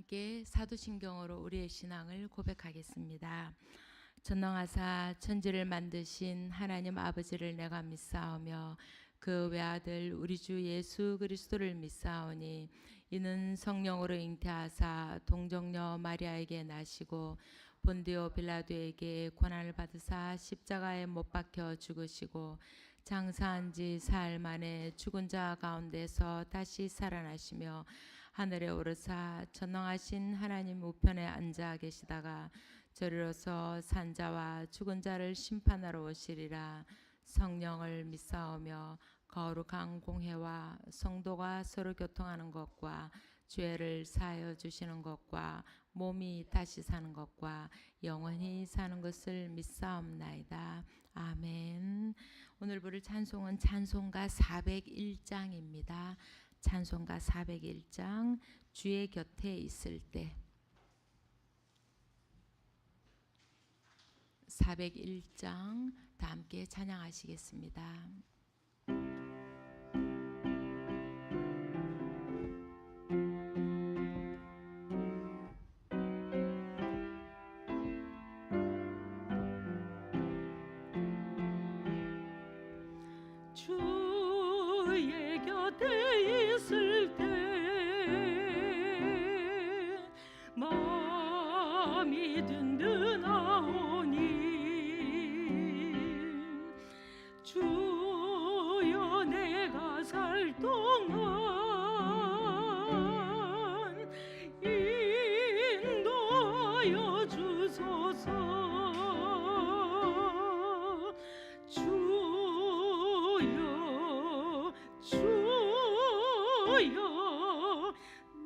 함께 사도신경으로 우리의 신앙을 고백하겠습니다. 전능하사 천지를 만드신 하나님 아버지를 내가 믿사오며 그 외아들 우리 주 예수 그리스도를 믿사오니 이는 성령으로 잉태하사 동정녀 마리아에게 나시고 본디오 빌라도에게 고난을 받으사 십자가에 못 박혀 죽으시고 장사한 지 사흘 만에 죽은 자 가운데서 다시 살아나시며 하늘에 오르사 전능하신 하나님 우편에 앉아 계시다가 저리로서 산자와 죽은 자를 심판하러 오시리라. 성령을 믿사오며 거룩한 공회와 성도가 서로 교통하는 것과 죄를 사하여 주시는 것과 몸이 다시 사는 것과 영원히 사는 것을 믿사옵나이다. 아멘. 오늘 부를 찬송은 찬송가 401장입니다. 찬송가 401장 주의 곁에 있을 때. 401장 다 함께 찬양하시겠습니다. 주의 곁에 있을 때 마음이 든든하오니 주여 내가 살 동안 인도하여 주소서. 주여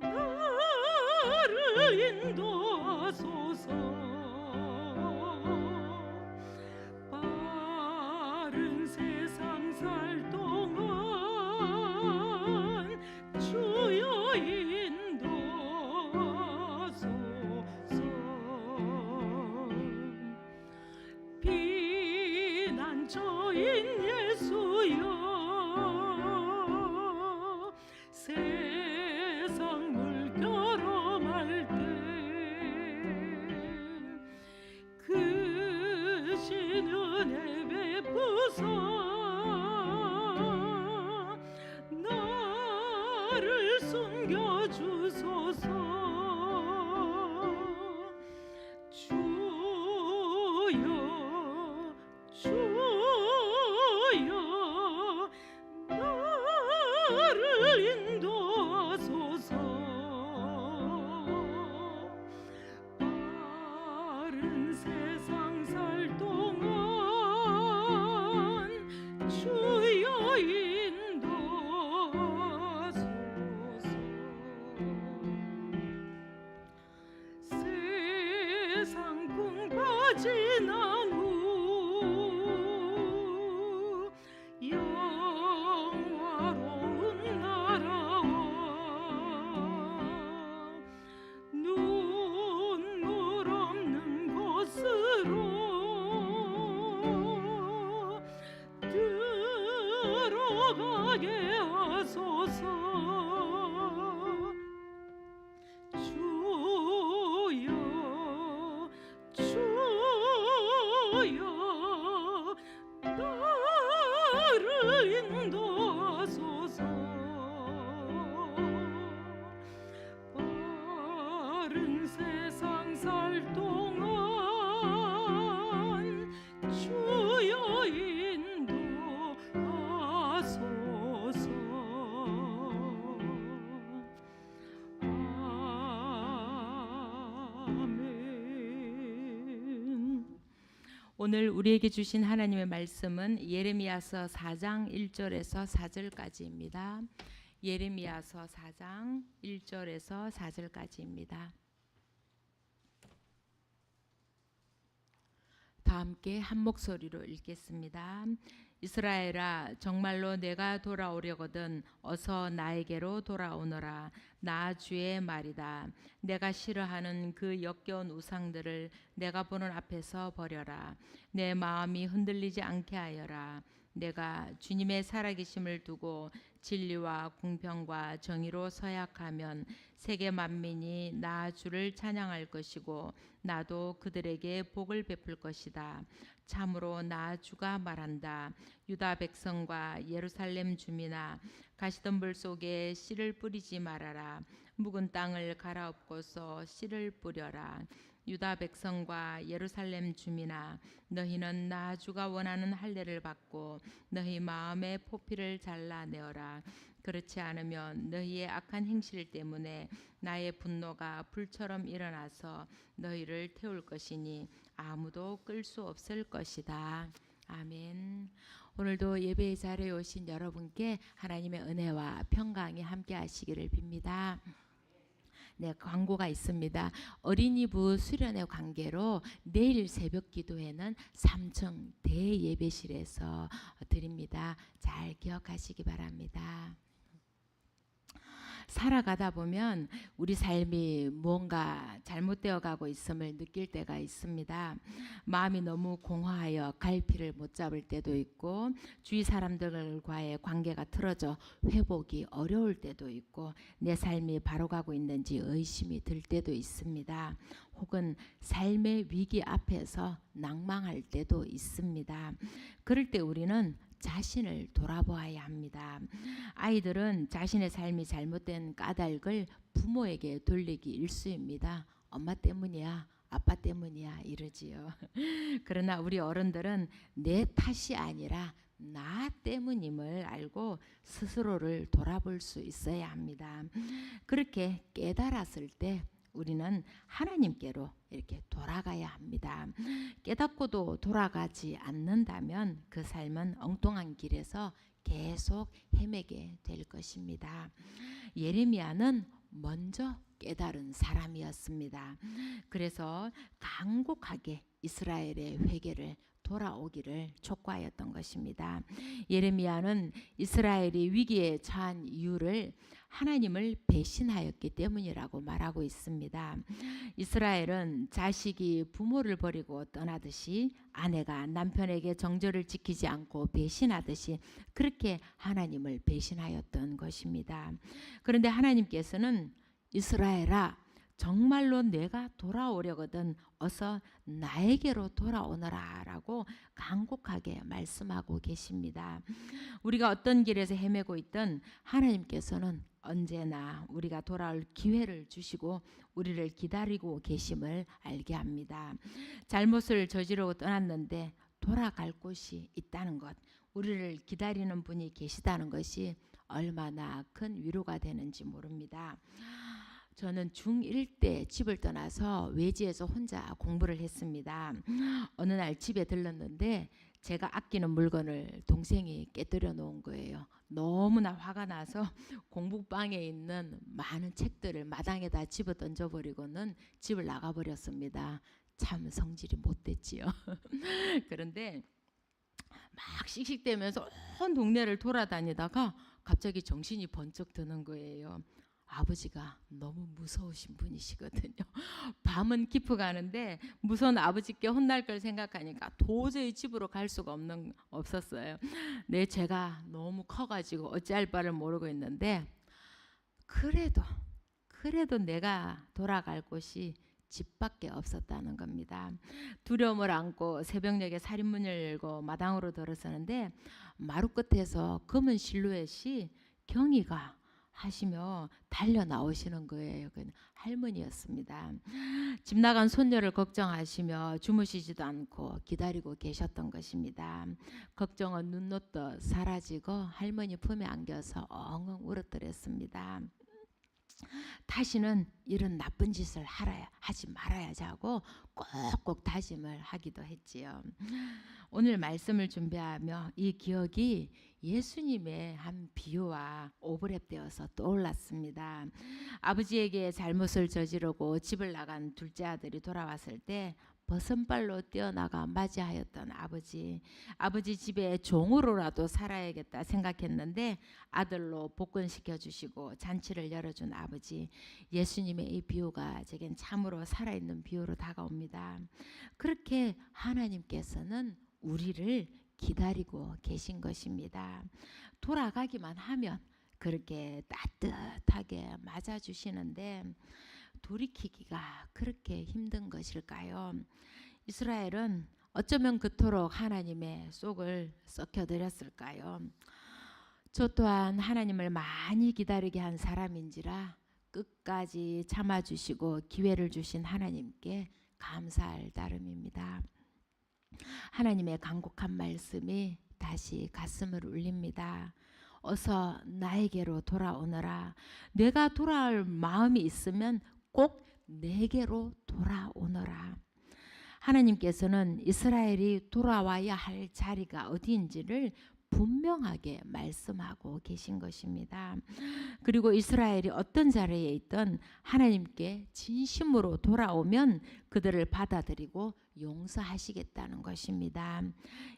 나를 인도하소서. 바른 세상 살 동안 주여 인도하소서. 피난처인 예수여 세상 물결험할 때 크신 은혜 베푸사 나를 숨겨주소서. 주여 주여 나를 인도하소서. 바른 세상 살 동안 주여 인도하소서. 세상 풍파 지난 후 영화로운 나라와 눈물 없는 곳으로 들어가게 하소서. 주여 주여 나를 인도하소서. 바른 세상 살 동안 주여 인도하소서. 아멘. 오늘 우리에게 주신 하나님의 말씀은 예레미야서 4장 1절에서 4절까지입니다. 예레미야서 4장 1절에서 4절까지입니다. 다 함께 한 목소리로 읽겠습니다. 이스라엘아, 정말로 내가 돌아오려거든 어서 나에게로 돌아오너라. 나 주의 말이다. 내가 싫어하는 그 역겨운 우상들을 내가 보는 앞에서 버려라. 내 마음이 흔들리지 않게 하여라. 내가 주님의 살아계심을 두고 진리와 공평과 정의로 서약하면 세계 만민이 나 주를 찬양할 것이고 나도 그들에게 복을 베풀 것이다. 참으로 나 주가 말한다. 유다 백성과 예루살렘 주민아, 가시덤불 속에 씨를 뿌리지 말아라. 묵은 땅을 갈아엎고서 씨를 뿌려라. 유다 백성과 예루살렘 주민아, 너희는 나 주가 원하는 할례를 받고 너희 마음의 포피를 잘라내어라. 그렇지 않으면 너희의 악한 행실 때문에 나의 분노가 불처럼 일어나서 너희를 태울 것이니 아무도 끌 수 없을 것이다. 아멘. 오늘도 예배의 자리에 오신 여러분께 하나님의 은혜와 평강이 함께 하시기를 빕니다. 네, 광고가 있습니다. 어린이부 수련회 관계로 내일 새벽 기도회는 3층 대예배실에서 드립니다. 잘 기억하시기 바랍니다. 살아가다 보면 우리 삶이 뭔가 잘못되어 가고 있음을 느낄 때가 있습니다. 마음이 너무 공허하여 갈피를 못 잡을 때도 있고 주위 사람들과의 관계가 틀어져 회복이 어려울 때도 있고 내 삶이 바로 가고 있는지 의심이 들 때도 있습니다. 혹은 삶의 위기 앞에서 낭망할 때도 있습니다. 그럴 때 우리는 자신을 돌아보아야 합니다. 아이들은 자신의 삶이 잘못된 까닭을 부모에게 돌리기 일쑤입니다. 엄마 때문이야, 아빠 때문이야 이러지요. 그러나 우리 어른들은 내 탓이 아니라 나 때문임을 알고 스스로를 돌아볼 수 있어야 합니다. 그렇게 깨달았을 때 우리는 하나님께로 이렇게 돌아가야 합니다. 깨닫고도 돌아가지 않는다면 그 삶은 엉뚱한 길에서 계속 헤매게 될 것입니다. 예레미야는 먼저 깨달은 사람이었습니다. 그래서 간곡하게 이스라엘의 회개를 돌아오기를 촉구하였던 것입니다. 예레미야는 이스라엘이 위기에 처한 이유를 하나님을 배신하였기 때문이라고 말하고 있습니다. 이스라엘은 자식이 부모를 버리고 떠나듯이 아내가 남편에게 정절을 지키지 않고 배신하듯이 그렇게 하나님을 배신하였던 것입니다. 그런데 하나님께서는 이스라엘아, 정말로 내가 돌아오려거든 어서 나에게로 돌아오너라 라고 간곡하게 말씀하고 계십니다. 우리가 어떤 길에서 헤매고 있든 하나님께서는 언제나 우리가 돌아올 기회를 주시고 우리를 기다리고 계심을 알게 합니다. 잘못을 저지르고 떠났는데 돌아갈 곳이 있다는 것, 우리를 기다리는 분이 계시다는 것이 얼마나 큰 위로가 되는지 모릅니다. 저는 중1 때 집을 떠나서 외지에서 혼자 공부를 했습니다. 어느 날 집에 들렀는데 제가 아끼는 물건을 동생이 깨뜨려 놓은 거예요. 너무나 화가 나서 공부방에 있는 많은 책들을 마당에다 집어 던져버리고는 집을 나가버렸습니다. 참 성질이 못됐지요. 그런데 막 씩씩대면서 온 동네를 돌아다니다가 갑자기 정신이 번쩍 드는 거예요. 아버지가 너무 무서우신 분이시거든요. 밤은 깊어가는데 무서운 아버지께 혼날 걸 생각하니까 도저히 집으로 갈 수가 없었어요. 내 죄가 너무 커가지고 어찌할 바를 모르고 있는데 그래도 내가 돌아갈 곳이 집밖에 없었다는 겁니다. 두려움을 안고 새벽녘에 살인문을 열고 마당으로 들어서는데 마루 끝에서 검은 실루엣이 경이가 하시며 달려 나오시는 거예요. 그 할머니였습니다. 집 나간 손녀를 걱정하시며 주무시지도 않고 기다리고 계셨던 것입니다. 걱정은 눈 놓듯 사라지고 할머니 품에 안겨서 엉엉 울었더랬습니다. 다시는 이런 나쁜 짓을 하지 말아야지 하고 꼭꼭 다짐을 하기도 했지요. 오늘 말씀을 준비하며 이 기억이 예수님의 한 비유와 오버랩되어서 떠올랐습니다. 아버지에게 잘못을 저지르고 집을 나간 둘째 아들이 돌아왔을 때 버선발로 뛰어나가 맞이하였던 아버지 집에 종으로라도 살아야겠다 생각했는데 아들로 복권시켜 주시고 잔치를 열어준 아버지. 예수님의 이 비유가 제겐 참으로 살아있는 비유로 다가옵니다. 그렇게 하나님께서는 우리를 기다리고 계신 것입니다. 돌아가기만 하면 그렇게 따뜻하게 맞아주시는데 돌이키기가 그렇게 힘든 것일까요? 이스라엘은 어쩌면 그토록 하나님의 속을 썩혀드렸을까요? 저 또한 하나님을 많이 기다리게 한 사람인지라 끝까지 참아주시고 기회를 주신 하나님께 감사할 따름입니다. 하나님의 간곡한 말씀이 다시 가슴을 울립니다. 어서 나에게로 돌아오너라. 내가 돌아올 마음이 있으면 꼭 내게로 돌아오너라. 하나님께서는 이스라엘이 돌아와야 할 자리가 어디인지를 분명하게 말씀하고 계신 것입니다. 그리고 이스라엘이 어떤 자리에 있든 하나님께 진심으로 돌아오면 그들을 받아들이고 용서하시겠다는 것입니다.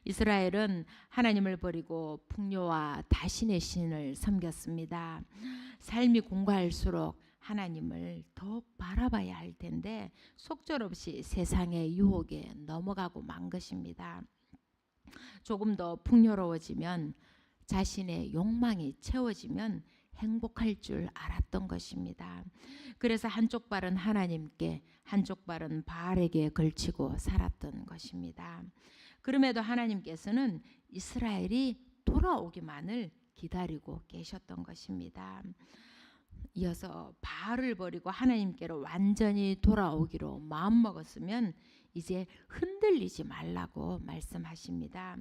이스라엘은 하나님을 버리고 풍요와 다신의 신을 섬겼습니다. 삶이 공고할수록 하나님을 더욱 바라봐야 할 텐데 속절없이 세상의 유혹에 넘어가고 만 것입니다. 조금 더 풍요로워지면 자신의 욕망이 채워지면 행복할 줄 알았던 것입니다. 그래서 한쪽 발은 하나님께 한쪽 발은 바알에게 걸치고 살았던 것입니다. 그럼에도 하나님께서는 이스라엘이 돌아오기만을 기다리고 계셨던 것입니다. 이어서 바알을 버리고 하나님께로 완전히 돌아오기로 마음먹었으면 이제 흔들리지 말라고 말씀하십니다.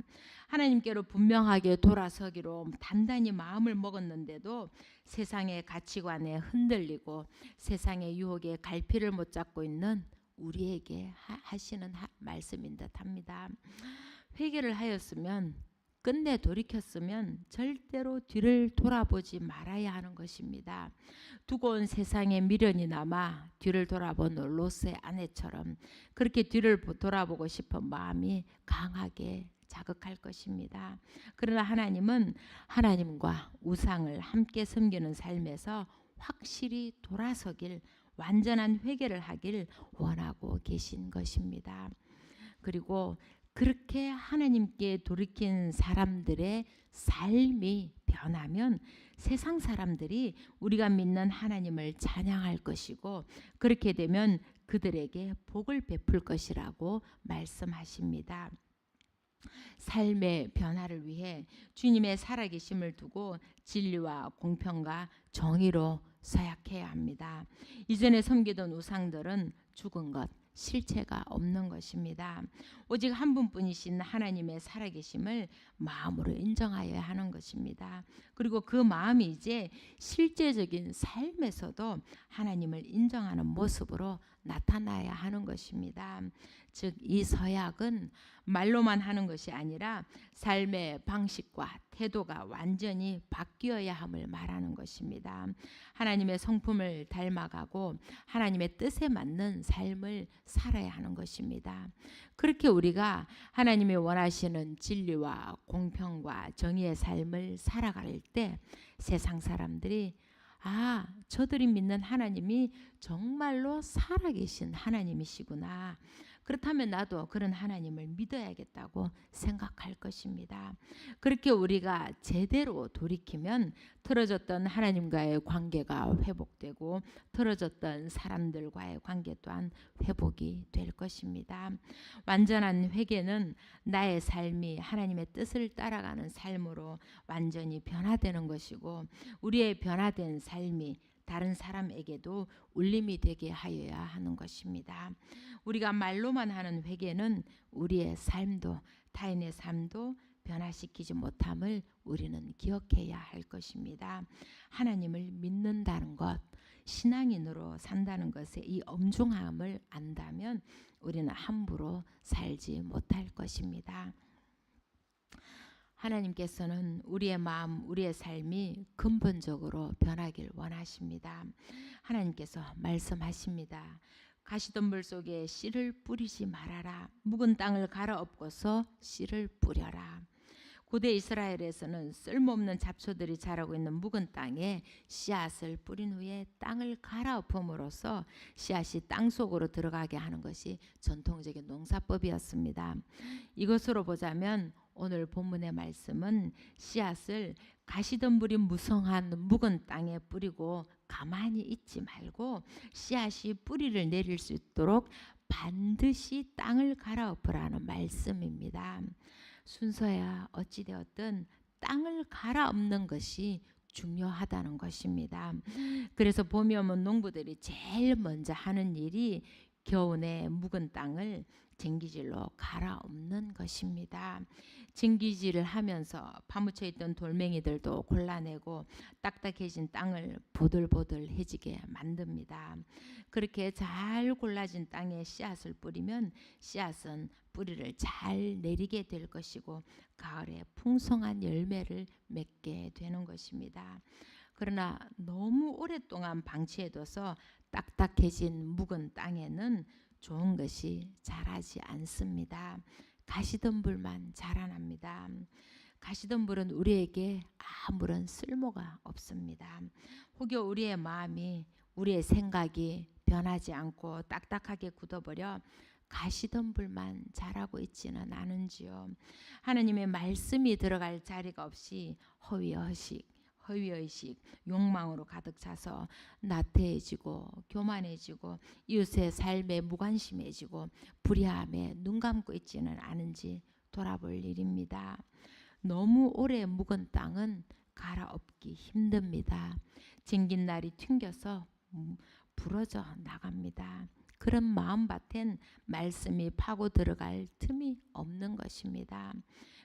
하나님께로 분명하게 돌아서기로 단단히 마음을 먹었는데도 세상의 가치관에 흔들리고 세상의 유혹에 갈피를 못 잡고 있는 우리에게 하시는 말씀인 듯합니다. 회개를 하였으면 끝내 돌이켰으면 절대로 뒤를 돌아보지 말아야 하는 것입니다. 두고 온 세상에 미련이 남아 뒤를 돌아본 롯의 아내처럼 그렇게 뒤를 돌아보고 싶은 마음이 강하게 자극할 것입니다. 그러나 하나님은 하나님과 우상을 함께 섬기는 삶에서 확실히 돌아서길 완전한 회개를 하길 원하고 계신 것입니다. 그리고 그렇게 하나님께 돌이킨 사람들의 삶이 변하면 세상 사람들이 우리가 믿는 하나님을 찬양할 것이고 그렇게 되면 그들에게 복을 베풀 것이라고 말씀하십니다. 삶의 변화를 위해 주님의 살아계심을 두고 진리와 공평과 정의로 서약해야 합니다. 이전에 섬기던 우상들은 죽은 것, 실체가 없는 것입니다. 오직 한 분뿐이신 하나님의 살아계심을 마음으로 인정하여야 하는 것입니다. 그리고 그 마음이 이제 실제적인 삶에서도 하나님을 인정하는 모습으로 나타나야 하는 것입니다. 즉 이 서약은 말로만 하는 것이 아니라 삶의 방식과 태도가 완전히 바뀌어야 함을 말하는 것입니다. 하나님의 성품을 닮아가고 하나님의 뜻에 맞는 삶을 살아야 하는 것입니다. 그렇게 우리가 하나님이 원하시는 진리와 공평과 정의의 삶을 살아갈 때 세상 사람들이 저들이 믿는 하나님이 정말로 살아계신 하나님이시구나. 그렇다면 나도 그런 하나님을 믿어야겠다고 생각할 것입니다. 그렇게 우리가 제대로 돌이키면 틀어졌던 하나님과의 관계가 회복되고 틀어졌던 사람들과의 관계 또한 회복이 될 것입니다. 완전한 회개는 나의 삶이 하나님의 뜻을 따라가는 삶으로 완전히 변화되는 것이고 우리의 변화된 삶이 다른 사람에게도 울림이 되게 하여야 하는 것입니다. 우리가 말로만 하는 회개는 우리의 삶도 타인의 삶도 변화시키지 못함을 우리는 기억해야 할 것입니다. 하나님을 믿는다는 것, 신앙인으로 산다는 것의 이 엄중함을 안다면 우리는 함부로 살지 못할 것입니다. 하나님께서는 우리의 마음, 우리의 삶이 근본적으로 변하길 원하십니다. 하나님께서 말씀하십니다. 가시덤불 속에 씨를 뿌리지 말아라. 묵은 땅을 갈아엎고서 씨를 뿌려라. 고대 이스라엘에서는 쓸모없는 잡초들이 자라고 있는 묵은 땅에 씨앗을 뿌린 후에 땅을 갈아엎음으로써 씨앗이 땅 속으로 들어가게 하는 것이 전통적인 농사법이었습니다. 이것으로 보자면 오늘 본문의 말씀은 씨앗을 가시덤불이 무성한 묵은 땅에 뿌리고 가만히 있지 말고 씨앗이 뿌리를 내릴 수 있도록 반드시 땅을 갈아엎으라는 말씀입니다. 순서야 어찌되었든 땅을 갈아엎는 것이 중요하다는 것입니다. 그래서 보면 농부들이 제일 먼저 하는 일이 겨우내 묵은 땅을 쟁기질로 갈아엎는 것입니다. 쟁기질을 하면서 파묻혀 있던 돌멩이들도 골라내고 딱딱해진 땅을 보들보들해지게 만듭니다. 그렇게 잘 골라진 땅에 씨앗을 뿌리면 씨앗은 뿌리를 잘 내리게 될 것이고 가을에 풍성한 열매를 맺게 되는 것입니다. 그러나 너무 오랫동안 방치해둬서 딱딱해진 묵은 땅에는 좋은 것이 자라지 않습니다. 가시덤불만 자라납니다. 가시덤불은 우리에게 아무런 쓸모가 없습니다. 혹여 우리의 마음이, 우리의 생각이 변하지 않고 딱딱하게 굳어버려 가시덤불만 자라고 있지는 않은지요. 하나님의 말씀이 들어갈 자리가 없이 허위의식, 욕망으로 가득 차서 나태해지고 교만해지고 이웃의 삶에 무관심해지고 불의함에 눈 감고 있지는 않은지 돌아볼 일입니다. 너무 오래 묵은 땅은 갈아엎기 힘듭니다. 쟁긴 날이 튕겨서 부러져 나갑니다. 그런 마음밭엔 말씀이 파고 들어갈 틈이 없는 것입니다.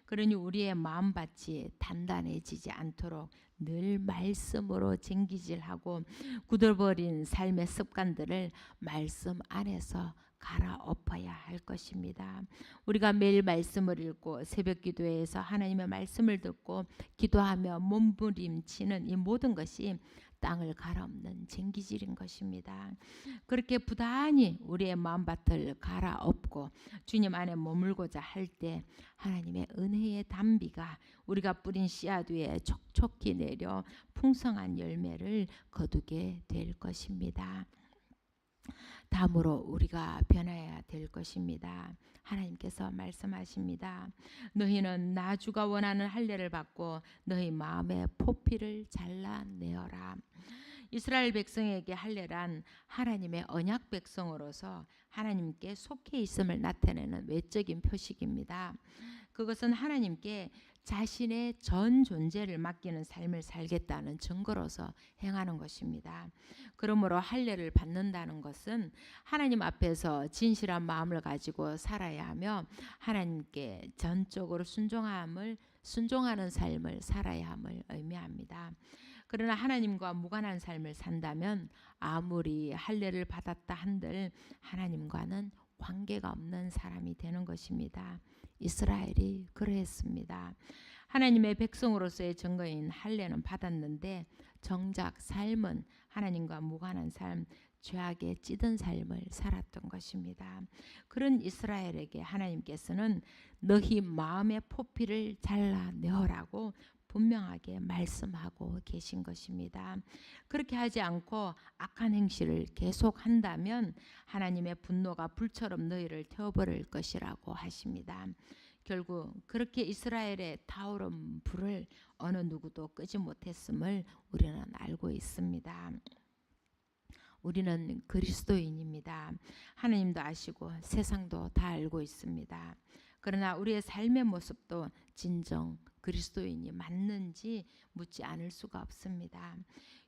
그러니 우리의 마음밭이 단단해지지 않도록 늘 말씀으로 쟁기질하고 굳어버린 삶의 습관들을 말씀 안에서 갈아엎어야 할 것입니다. 우리가 매일 말씀을 읽고 새벽 기도에서 하나님의 말씀을 듣고 기도하며 몸부림치는 이 모든 것이 땅을 갈아엎는 쟁기질인 것입니다. 그렇게 부단히 우리의 마음밭을 갈아엎고 주님 안에 머물고자 할 때 하나님의 은혜의 단비가 우리가 뿌린 씨앗 위에 촉촉히 내려 풍성한 열매를 거두게 될 것입니다. 다음으로 우리가 변해야 될 것입니다. 하나님께서 말씀하십니다. 너희는 나 주가 원하는 할례를 받고 너희 마음의 포피를 잘라내어라. 이스라엘 백성에게 할례란 하나님의 언약 백성으로서 하나님께 속해 있음을 나타내는 외적인 표식입니다. 그것은 하나님께 자신의 전 존재를 맡기는 삶을 살겠다는 증거로서 행하는 것입니다. 그러므로 할례를 받는다는 것은 하나님 앞에서 진실한 마음을 가지고 살아야 하며 하나님께 전적으로 순종하는 삶을 살아야 함을 의미합니다. 그러나 하나님과 무관한 삶을 산다면 아무리 할례를 받았다 한들 하나님과는 관계가 없는 사람이 되는 것입니다. 이스라엘이 그러했습니다. 하나님의 백성으로서의 증거인 할례는 받았는데 정작 삶은 하나님과 무관한 삶, 죄악에 찌든 삶을 살았던 것입니다. 그런 이스라엘에게 하나님께서는 너희 마음의 포피를 잘라내어라고 분명하게 말씀하고 계신 것입니다. 그렇게 하지 않고 악한 행실을 계속한다면 하나님의 분노가 불처럼 너희를 태워버릴 것이라고 하십니다. 결국 그렇게 이스라엘의 타오른 불을 어느 누구도 끄지 못했음을 우리는 알고 있습니다. 우리는 그리스도인입니다. 하나님도 아시고 세상도 다 알고 있습니다. 그러나 우리의 삶의 모습도 진정 그리스도인이 맞는지 묻지 않을 수가 없습니다.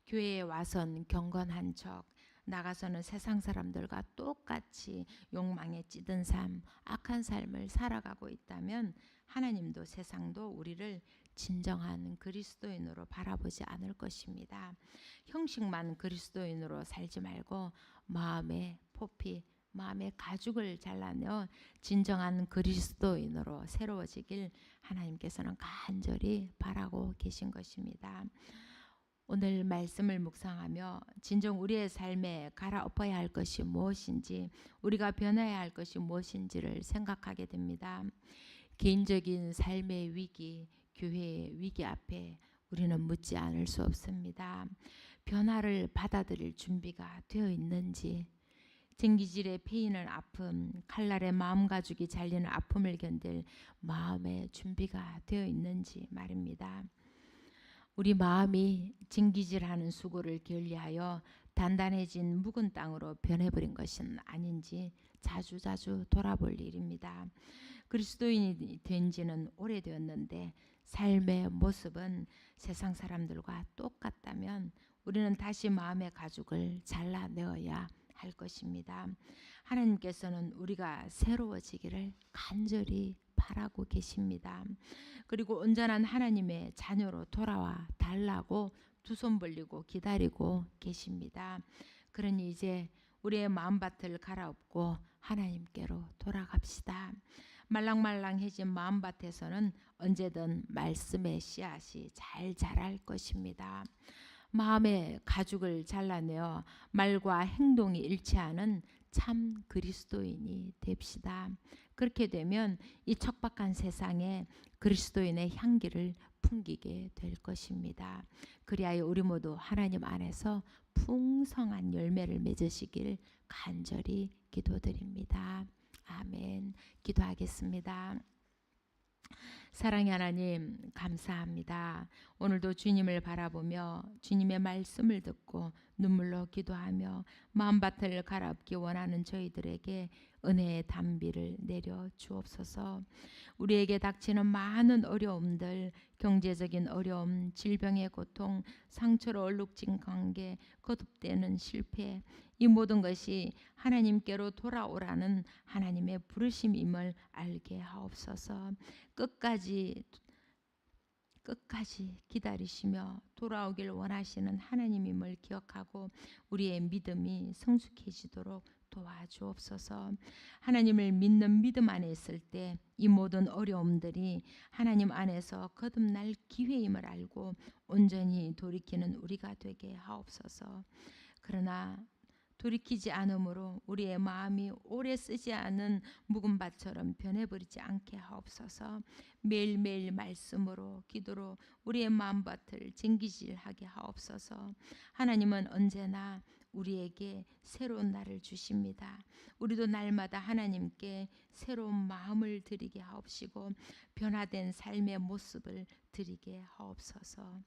교회에 와선 경건한 척, 나가서는 세상 사람들과 똑같이 욕망에 찌든 삶, 악한 삶을 살아가고 있다면 하나님도 세상도 우리를 진정한 그리스도인으로 바라보지 않을 것입니다. 형식만 그리스도인으로 살지 말고 마음의 포피, 마음의 가죽을 잘라내어 진정한 그리스도인으로 새로워지길 하나님께서는 간절히 바라고 계신 것입니다. 오늘 말씀을 묵상하며 진정 우리의 삶에 갈아엎어야 할 것이 무엇인지, 우리가 변해야 할 것이 무엇인지를 생각하게 됩니다. 개인적인 삶의 위기, 교회의 위기 앞에 우리는 묻지 않을 수 없습니다. 변화를 받아들일 준비가 되어 있는지, 쟁기질에 패이는 아픔, 칼날에 마음 가죽이 잘리는 아픔을 견딜 마음의 준비가 되어 있는지 말입니다. 우리 마음이 징기질하는 수고를 게을리하여 단단해진 묵은 땅으로 변해버린 것은 아닌지 자주자주 돌아볼 일입니다. 그리스도인이 된 지는 오래되었는데 삶의 모습은 세상 사람들과 똑같다면 우리는 다시 마음의 가죽을 잘라내어야 할 것입니다. 하나님께서는 우리가 새로워지기를 간절히 바라고 계십니다. 그리고 온전한 하나님의 자녀로 돌아와 달라고 두 손 벌리고 기다리고 계십니다. 그러니 이제 우리의 마음밭을 갈아엎고 하나님께로 돌아갑시다. 말랑말랑해진 마음밭에서는 언제든 말씀의 씨앗이 잘 자랄 것입니다. 마음의 가죽을 잘라내어 말과 행동이 일치하는 참 그리스도인이 됩시다. 그렇게 되면 이 척박한 세상에 그리스도인의 향기를 풍기게 될 것입니다. 그리하여 우리 모두 하나님 안에서 풍성한 열매를 맺으시길 간절히 기도드립니다. 아멘. 기도하겠습니다. 사랑의 하나님 감사합니다. 오늘도 주님을 바라보며 주님의 말씀을 듣고 눈물로 기도하며 마음밭을 갈아엎기 원하는 저희들에게 은혜의 단비를 내려 주옵소서. 우리에게 닥치는 많은 어려움들, 경제적인 어려움, 질병의 고통, 상처로 얼룩진 관계, 거듭되는 실패, 이 모든 것이 하나님께로 돌아오라는 하나님의 부르심임을 알게 하옵소서. 끝까지 기다리시며 돌아오길 원하시는 하나님임을 기억하고 우리의 믿음이 성숙해지도록 도와주옵소서. 하나님을 믿는 믿음 안에 있을 때 이 모든 어려움들이 하나님 안에서 거듭날 기회임을 알고 온전히 돌이키는 우리가 되게 하옵소서. 그러나 돌이키지 않으므로 우리의 마음이 오래 쓰지 않은 묵은 밭처럼 변해버리지 않게 하옵소서. 매일매일 말씀으로 기도로 우리의 마음밭을 쟁기질하게 하옵소서. 하나님은 언제나 우리에게 새로운 날을 주십니다. 우리도 날마다 하나님께 새로운 마음을 드리게 하옵시고 변화된 삶의 모습을 드리게 하옵소서.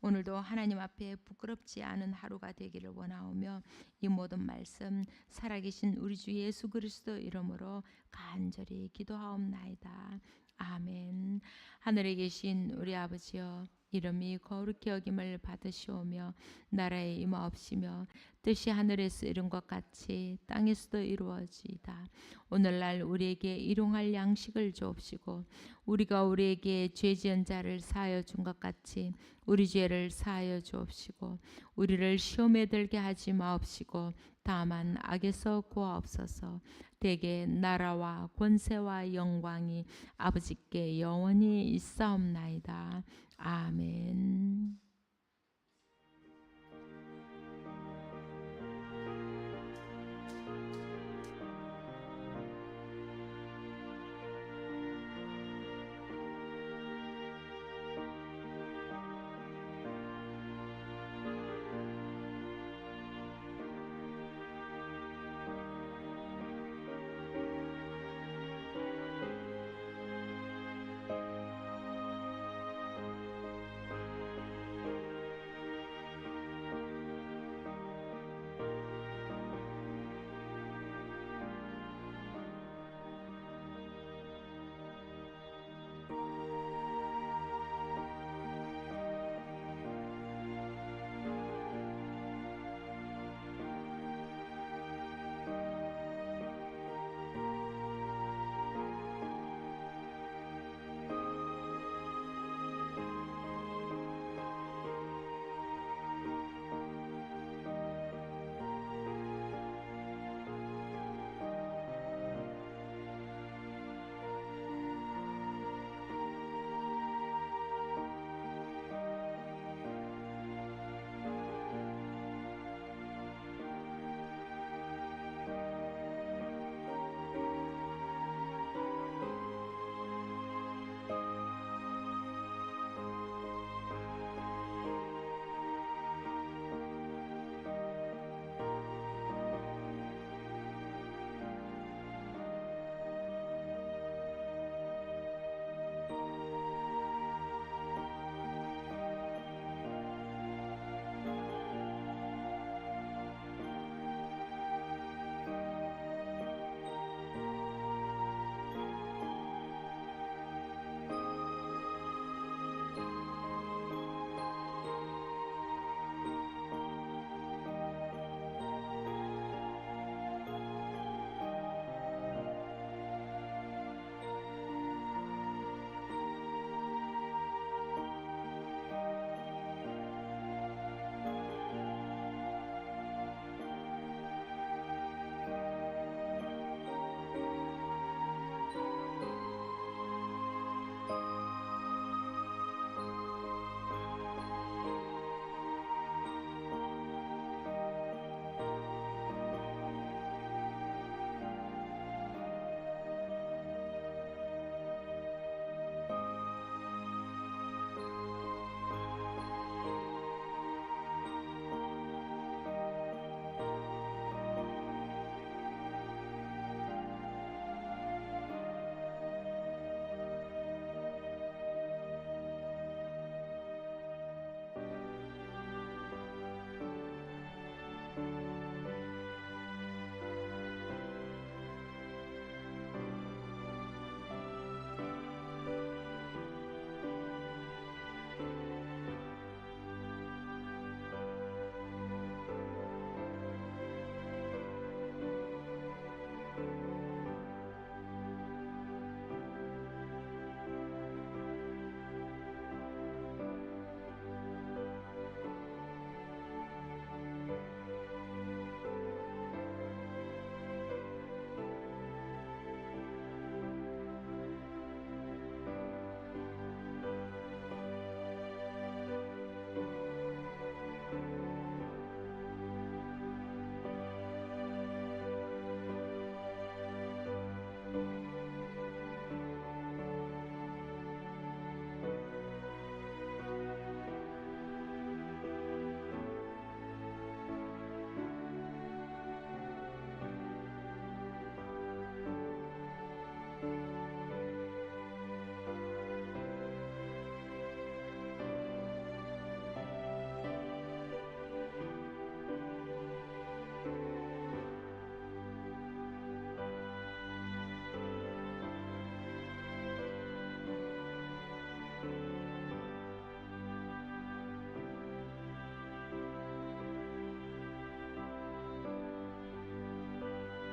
오늘도 하나님 앞에 부끄럽지 않은 하루가 되기를 원하오며 이 모든 말씀 살아계신 우리 주 예수 그리스도 이름으로 간절히 기도하옵나이다. 아멘. 하늘에 계신 우리 아버지여, 이름이 거룩히 여김을 받으시오며 나라에 임하옵시며 뜻이 하늘에서 이룬 것 같이 땅에서도 이루어지이다. 오늘날 우리에게 일용할 양식을 주옵시고 우리가 우리에게 죄 지은 자를 사하여 준 것 같이 우리 죄를 사하여 주옵시고 우리를 시험에 들게 하지 마옵시고 다만 악에서 구하옵소서. 대개 나라와 권세와 영광이 아버지께 영원히 있사옵나이다. 아멘.